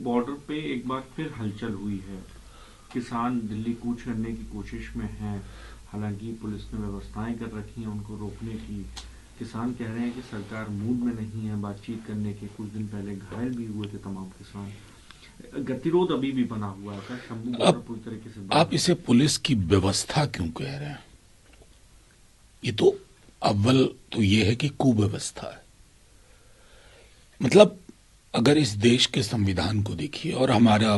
Border पे एक बार फिर हलचल हुई है। किसान दिल्ली कूच करने की कोशिश में हैं। हालांकि पुलिस ने व्यवस्थाएं कर रखी हैं उनको रोकने की। किसान कह रहे हैं कि सरकार मूड में नहीं है बातचीत करने के। कुछ दिन पहले घायल भी हुए थे तमाम किसान। गतिरोध अभी भी बना हुआ था। शंभू बॉर्डर अब पूरी तरीके से बंद आप है। इसे पुलिस की व्यवस्था क्यों कह रहे हैं? ये तो अव्वल तो ये है कि कुव्यवस्था है। मतलब अगर इस देश के संविधान को देखिए और हमारा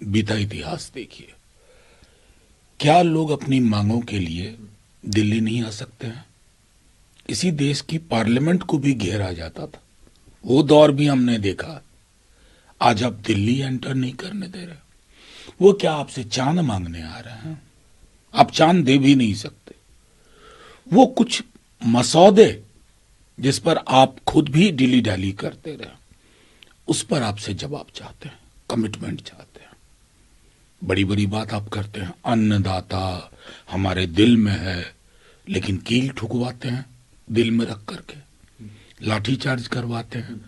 बीता इतिहास देखिए, क्या लोग अपनी मांगों के लिए दिल्ली नहीं आ सकते हैं? इसी देश की पार्लियामेंट को भी घेरा जाता था, वो दौर भी हमने देखा। आज आप दिल्ली एंटर नहीं करने दे रहे। वो क्या आपसे चांद मांगने आ रहे हैं? आप चांद दे भी नहीं सकते। वो कुछ मसौदे जिस पर आप खुद भी डिली डाली करते रहे, उस पर आपसे जवाब चाहते हैं, कमिटमेंट चाहते हैं। बड़ी बड़ी बात आप करते हैं, अन्नदाता हमारे दिल में है, लेकिन कील ठुकवाते हैं दिल में रख करके, लाठीचार्ज करवाते हैं।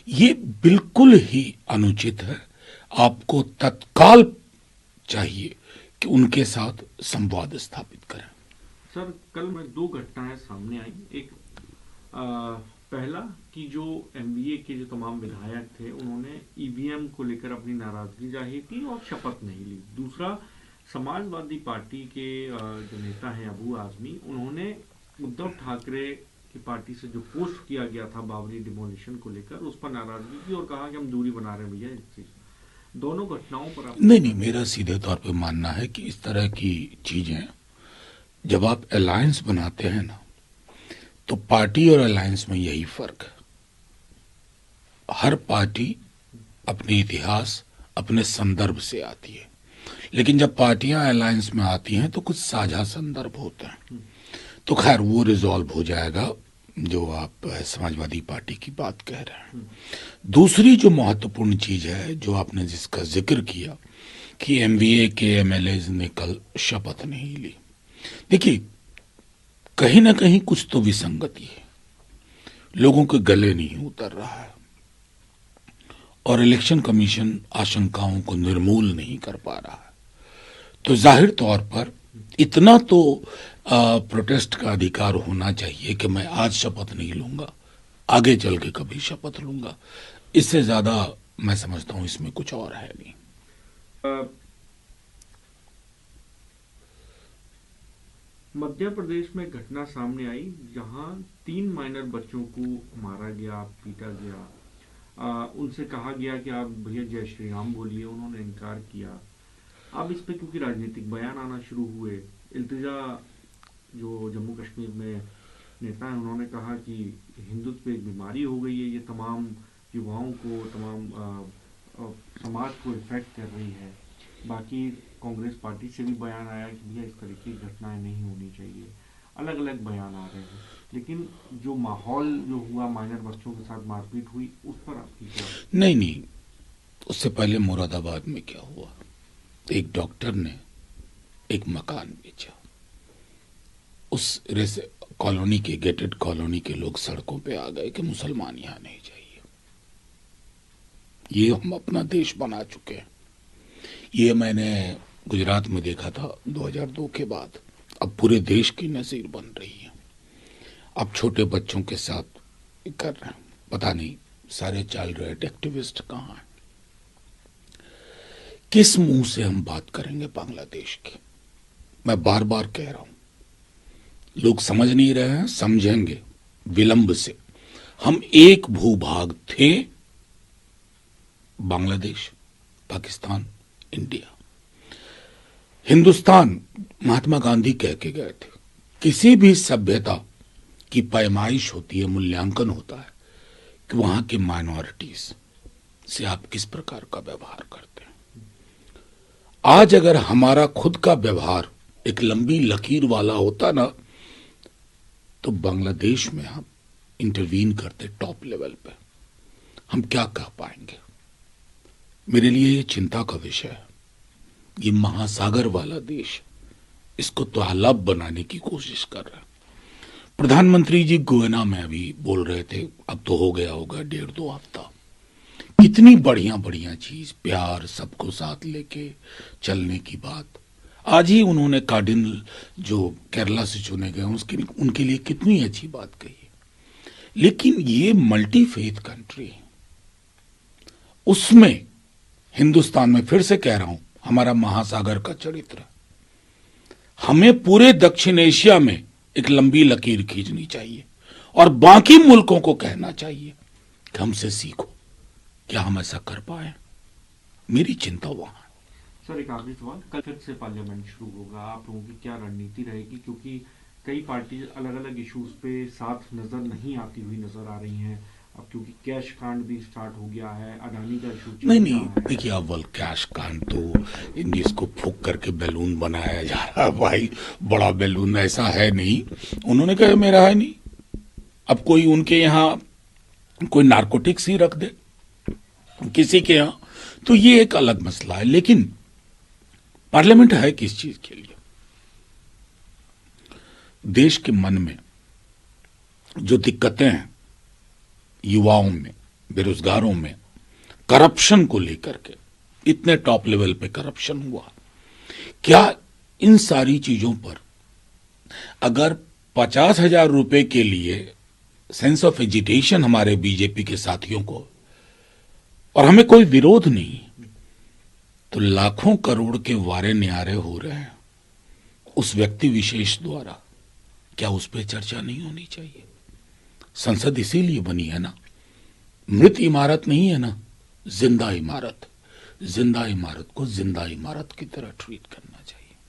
ये बिल्कुल ही अनुचित है। आपको तत्काल चाहिए कि उनके साथ संवाद स्थापित करें। सर, कल में दो घटनाएं सामने आई। एक पहला कि जो एमबीए के जो तमाम विधायक थे उन्होंने ईवीएम को लेकर अपनी नाराजगी जाहिर की और शपथ नहीं ली। दूसरा, समाजवादी पार्टी के जो नेता हैं अबू आजमी, उन्होंने उद्धव ठाकरे की पार्टी से जो पोस्ट किया गया था बाबरी डिमोलिशन को लेकर, उस पर नाराजगी की और कहा कि हम दूरी बना रहे हैं भैया इससे। दोनों घटनाओं पर आप नहीं क्या नहीं, कहना मेरा चाहेंगे? सीधे तौर पे मानना है कि इस तरह की चीजें जब आप अलायंस बनाते हैं ना, तो पार्टी और अलायंस में यही फर्क है। हर पार्टी अपने इतिहास, अपने संदर्भ से आती है, लेकिन जब पार्टियां अलायंस में आती हैं तो कुछ साझा संदर्भ होते हैं। तो खैर वो रिजॉल्व हो जाएगा जो आप समाजवादी पार्टी की बात कह रहे हैं। दूसरी जो महत्वपूर्ण चीज है जो आपने जिसका जिक्र किया कि एमवीए के एमएलए ने कल शपथ नहीं ली, देखिए कहीं ना कहीं कुछ तो विसंगति है, लोगों के गले नहीं उतर रहा है और इलेक्शन कमीशन आशंकाओं को निर्मूल नहीं कर पा रहा है। तो जाहिर तौर पर इतना तो प्रोटेस्ट का अधिकार होना चाहिए कि मैं आज शपथ नहीं लूंगा, आगे चल के कभी शपथ लूंगा। इससे ज्यादा मैं समझता हूं इसमें कुछ और है नहीं। मध्य प्रदेश में घटना सामने आई जहां 3 माइनर बच्चों को मारा गया, पीटा गया। उनसे कहा गया कि आप भैया जय श्री राम बोलिए, उन्होंने इनकार किया। अब इस पे क्योंकि राजनीतिक बयान आना शुरू हुए। इल्तिजा जो जम्मू कश्मीर में नेता है, उन्होंने कहा कि हिंदुत्व एक बीमारी हो गई है, ये तमाम युवाओं को, तमाम समाज को इफेक्ट कर रही है। बाकी कांग्रेस पार्टी से भी बयान आया कि भैया इस तरीके की घटनाएं नहीं होनी चाहिए। अलग अलग बयान आ रहे हैं, लेकिन जो माहौल जो हुआ, माइनर बच्चों के साथ मारपीट हुई, उस पर आपकी क्या? नहीं नहीं, उससे पहले मुरादाबाद में क्या हुआ, एक डॉक्टर ने एक मकान बेचा, उस कॉलोनी के, गेटेड कॉलोनी के लोग सड़कों पे आ गए कि मुसलमान यहां नहीं चाहिए। ये हम अपना देश बना चुके हैं। ये मैंने गुजरात में देखा था 2002 के बाद। अब पूरे देश की नजीर बन रही है। अब छोटे बच्चों के साथ कर रहे हैं, पता नहीं सारे चाइल्ड राइट एक्टिविस्ट कहां हैं। किस मुंह से हम बात करेंगे बांग्लादेश की? मैं बार बार कह रहा हूं, लोग समझ नहीं रहे हैं, समझेंगे विलंब से। हम एक भूभाग थे, बांग्लादेश, पाकिस्तान, इंडिया। हिंदुस्तान महात्मा गांधी कह के गए थे, किसी भी सभ्यता की पैमाइश होती है, मूल्यांकन होता है कि वहां के माइनॉरिटीज से आप किस प्रकार का व्यवहार करते हैं। आज अगर हमारा खुद का व्यवहार एक लंबी लकीर वाला होता ना, तो बांग्लादेश में हम इंटरवीन करते टॉप लेवल पे, हम क्या कह पाएंगे? मेरे लिए ये चिंता का विषय है। ये महासागर वाला देश, इसको तालाब बनाने की कोशिश कर रहा है। प्रधानमंत्री जी गोयना में अभी बोल रहे थे, अब तो हो गया होगा 1.5-2 हफ्ता, कितनी बढ़िया बढ़िया चीज, प्यार, सबको साथ लेके चलने की बात। आज ही उन्होंने कार्डिनल जो केरला से चुने गए उसके उनके लिए कितनी अच्छी बात कही है। लेकिन ये मल्टी फेथ कंट्री है, उसमें हिंदुस्तान में फिर से कह रहा हूं, हमारा महासागर का चरित्र, हमें पूरे दक्षिण एशिया में एक लंबी लकीर खींचनी चाहिए और बाकी मुल्कों को कहना चाहिए कि हमसे सीखो। क्या हम ऐसा कर पाए? मेरी चिंता वहां है। सर एक आखिरी सवाल, कल फिर से पार्लियामेंट शुरू होगा, आप लोगों की क्या रणनीति रहेगी? क्योंकि कई पार्टी अलग अलग इश्यूज पे साथ नजर नहीं आती हुई नजर आ रही हैं। अब क्योंकि कैश कांड भी स्टार्ट हो गया है, अडानी का इशू चल नहीं रहा नहीं, है। देखिए अव्वल कैश कांड तो इसको फूक करके बैलून बनाया जा रहा है भाई, बड़ा बैलून ऐसा है नहीं। उन्होंने कहा मेरा है नहीं, अब कोई उनके यहां कोई नारकोटिक्स ही रख दे किसी के यहां, तो ये एक अलग मसला है। लेकिन पार्लियामेंट है किस चीज के लिए? देश के मन में जो दिक्कतें हैं, युवाओं में, बेरोजगारों में, करप्शन को लेकर के, इतने टॉप लेवल पे करप्शन हुआ, क्या इन सारी चीजों पर अगर 50,000 रुपए के लिए सेंस ऑफ एजिटेशन हमारे बीजेपी के साथियों को, और हमें कोई विरोध नहीं, तो लाखों करोड़ के वारे न्यारे हो रहे हैं उस व्यक्ति विशेष द्वारा, क्या उस पर चर्चा नहीं होनी चाहिए? संसद इसीलिए बनी है ना, मृत इमारत नहीं है ना, जिंदा इमारत। जिंदा इमारत को जिंदा इमारत की तरह ट्रीट करना।